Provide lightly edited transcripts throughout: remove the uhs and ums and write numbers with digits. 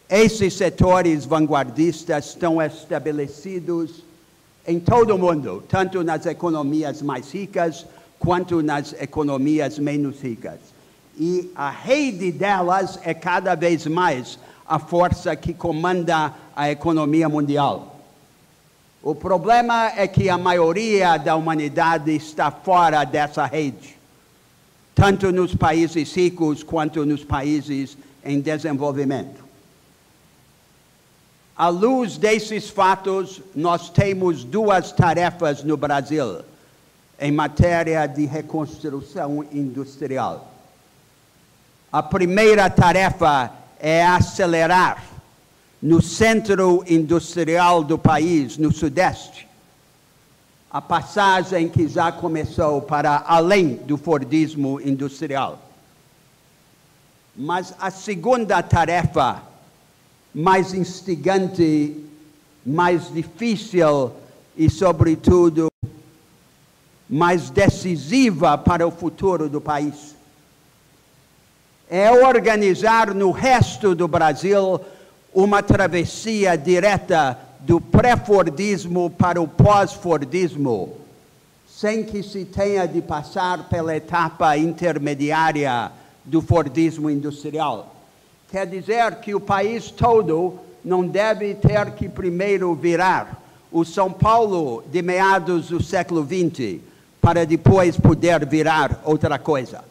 Esses setores vanguardistas estão estabelecidos em todo o mundo, tanto nas economias mais ricas quanto nas economias menos ricas. E a rede delas é cada vez mais a força que comanda a economia mundial. O problema é que a maioria da humanidade está fora dessa rede, tanto nos países ricos quanto nos países em desenvolvimento. À luz desses fatos, nós temos duas tarefas no Brasil em matéria de reconstrução industrial. A primeira tarefa é acelerar no centro industrial do país, no Sudeste, a passagem que já começou para além do Fordismo industrial. Mas a segunda tarefa, mais instigante, mais difícil e, sobretudo, mais decisiva para o futuro do país, é organizar no resto do Brasil uma travessia direta do pré-Fordismo para o pós-Fordismo, sem que se tenha de passar pela etapa intermediária do Fordismo industrial. Quer dizer que o país todo não deve ter que primeiro virar o São Paulo de meados do século XX, para depois poder virar outra coisa.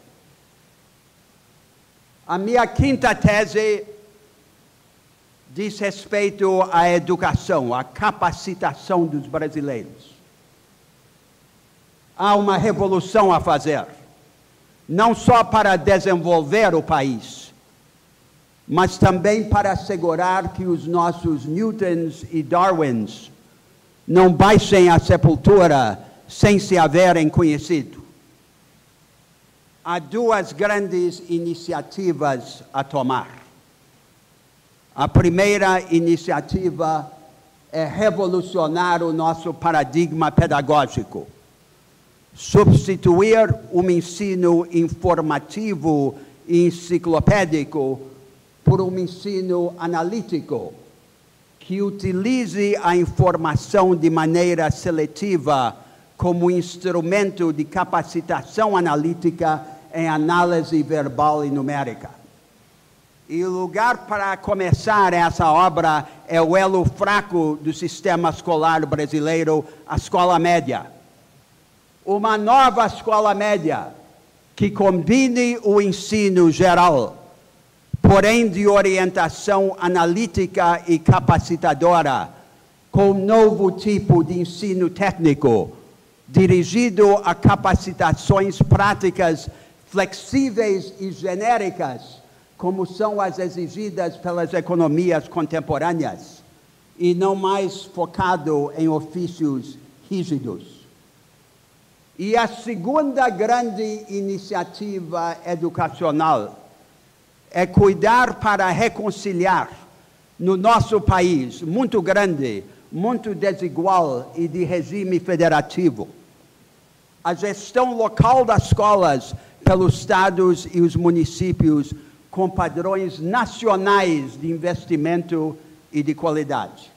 A minha quinta tese diz respeito à educação, à capacitação dos brasileiros. Há uma revolução a fazer, não só para desenvolver o país, mas também para assegurar que os nossos Newtons e Darwins não baixem à sepultura sem se haverem conhecido. Há duas grandes iniciativas a tomar. A primeira iniciativa é revolucionar o nosso paradigma pedagógico, substituir um ensino informativo e enciclopédico por um ensino analítico, que utilize a informação de maneira seletiva como instrumento de capacitação analítica em análise verbal e numérica. E o lugar para começar essa obra é o elo fraco do sistema escolar brasileiro, a escola média. Uma nova escola média que combine o ensino geral, porém de orientação analítica e capacitadora, com um novo tipo de ensino técnico, dirigido a capacitações práticas flexíveis e genéricas, como são as exigidas pelas economias contemporâneas, e não mais focado em ofícios rígidos. E a segunda grande iniciativa educacional é cuidar para reconciliar no nosso país, muito grande, muito desigual e de regime federativo, a gestão local das escolas pelos estados e os municípios com padrões nacionais de investimento e de qualidade.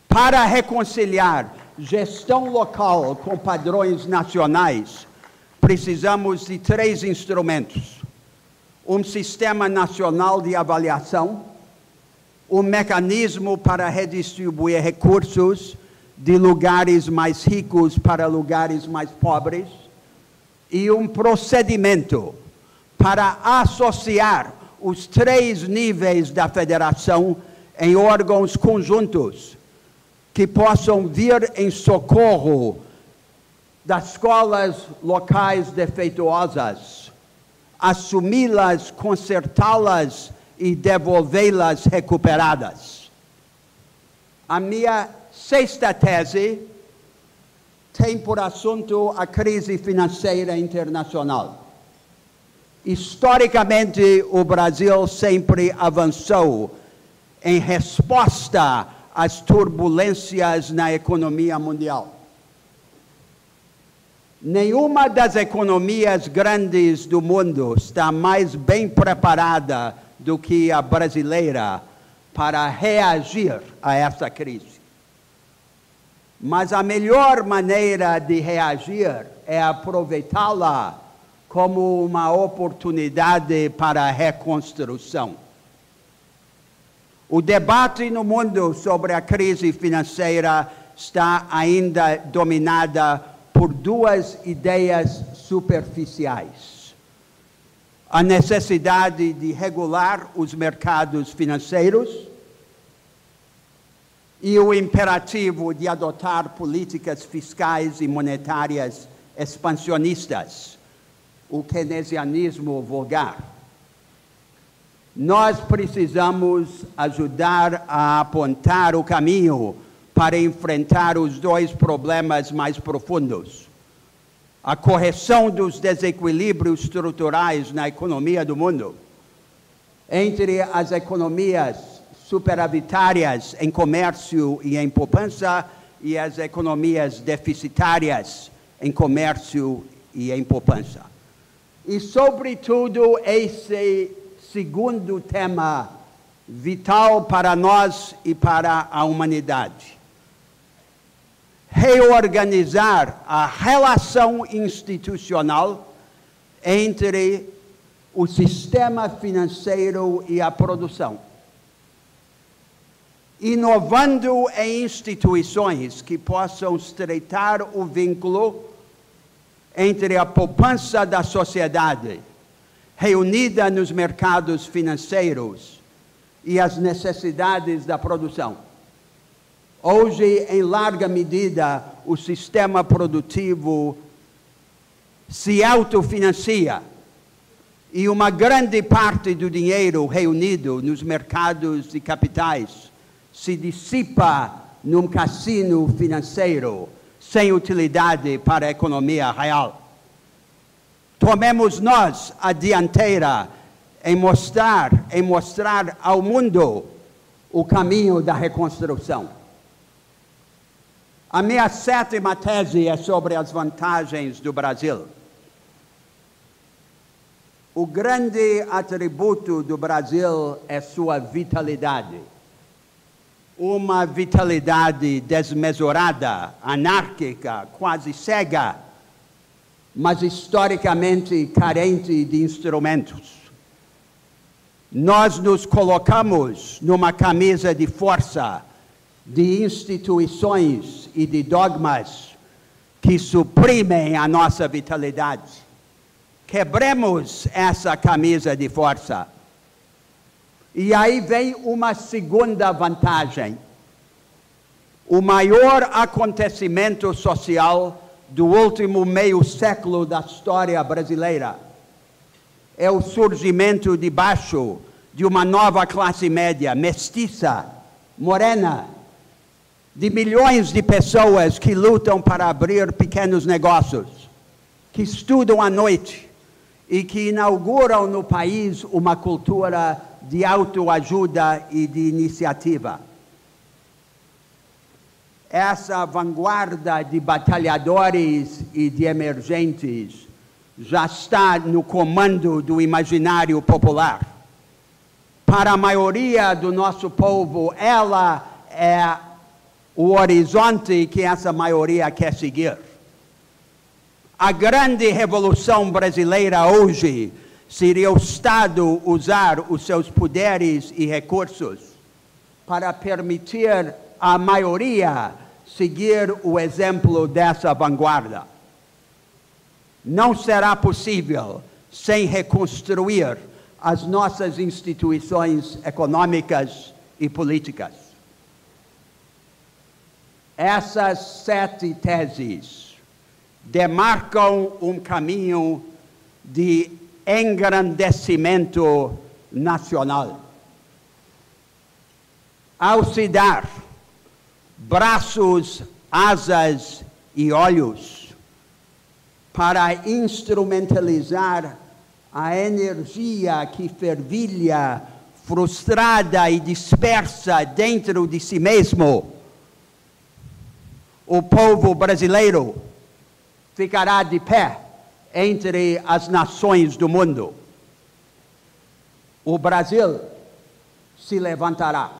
Para reconciliar gestão local com padrões nacionais, precisamos de 3 instrumentos: um sistema nacional de avaliação, um mecanismo para redistribuir recursos de lugares mais ricos para lugares mais pobres e um procedimento para associar os 3 níveis da federação em órgãos conjuntos que possam vir em socorro das escolas locais defeituosas, assumi-las, consertá-las e devolvê-las recuperadas. A minha 6ª tese tem por assunto a crise financeira internacional. Historicamente, o Brasil sempre avançou em resposta às turbulências na economia mundial. Nenhuma das economias grandes do mundo está mais bem preparada do que a brasileira para reagir a essa crise. Mas a melhor maneira de reagir é aproveitá-la como uma oportunidade para a reconstrução. O debate no mundo sobre a crise financeira está ainda dominada por duas ideias superficiais: a necessidade de regular os mercados financeiros e o imperativo de adotar políticas fiscais e monetárias expansionistas, o keynesianismo vulgar. Nós precisamos ajudar a apontar o caminho para enfrentar os dois problemas mais profundos: a correção dos desequilíbrios estruturais na economia do mundo, entre as economias superavitárias em comércio e em poupança e as economias deficitárias em comércio e em poupança. E, sobretudo, esse segundo tema vital para nós e para a humanidade: reorganizar a relação institucional entre o sistema financeiro e a produção, inovando em instituições que possam estreitar o vínculo entre a poupança da sociedade, reunida nos mercados financeiros, e as necessidades da produção. Hoje, em larga medida, o sistema produtivo se autofinancia e uma grande parte do dinheiro reunido nos mercados de capitais se dissipa num cassino financeiro sem utilidade para a economia real. Tomemos nós a dianteira em mostrar ao mundo o caminho da reconstrução. A minha sétima tese é sobre as vantagens do Brasil. O grande atributo do Brasil é sua vitalidade. Uma vitalidade desmesurada, anárquica, quase cega, mas historicamente carente de instrumentos. Nós nos colocamos numa camisa de força de instituições e de dogmas que suprimem a nossa vitalidade. Quebremos essa camisa de força. E aí vem uma segunda vantagem. O maior acontecimento social do último meio século da história brasileira é o surgimento debaixo de uma nova classe média, mestiça, morena, de milhões de pessoas que lutam para abrir pequenos negócios, que estudam à noite e que inauguram no país uma cultura de autoajuda e de iniciativa. Essa vanguarda de batalhadores e de emergentes já está no comando do imaginário popular. Para a maioria do nosso povo, ela é o horizonte que essa maioria quer seguir. A grande revolução brasileira hoje seria o Estado usar os seus poderes e recursos para permitir à maioria seguir o exemplo dessa vanguarda. Não será possível sem reconstruir as nossas instituições econômicas e políticas. Essas 7 teses demarcam um caminho de engrandecimento nacional. Ao se dar braços, asas e olhos para instrumentalizar a energia que fervilha, frustrada e dispersa dentro de si mesmo, o povo brasileiro ficará de pé entre as nações do mundo. O Brasil se levantará.